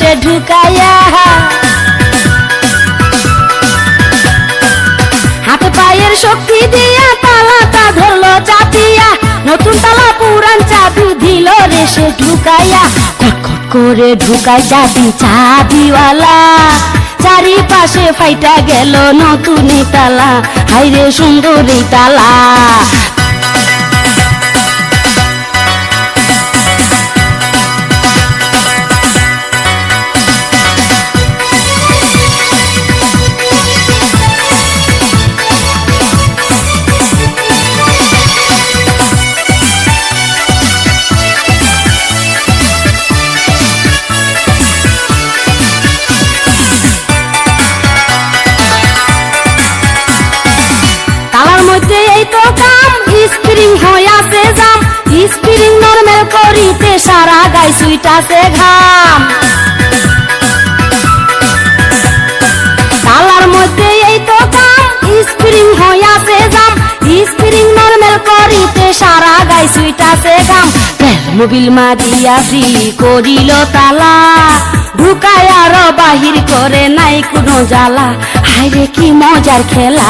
করে ঢুকাইয়া হাত পায়ের শক্তি দিয়া তালাটা ধরলো চাপিয়া নতুন তালা পুরান চাবি দিল রে সে ঢুকাইয়া খটখট করে ঢুকায় চাবি চাবিওয়ালা চারিপাশে ফাইটা গেল নতুন তালা হাইরে সুন্দরী তালা এই তো কাম স্প্রিং হইয়াছে জাম স্প্রিং নরমাল করিতে সারা গায়ে সুইটাছে ঘাম তালার মধ্যে এই তো কাম স্প্রিং হইয়াছে জাম স্প্রিং নরমাল করিতে সারা গায়ে সুইটাছে ঘাম মোবিল মারিয়া ফ্রি করিল তালা ঢুকায় আর বাহির করে নাই কোনো জ্বালা হায়রে কি মজার খেলা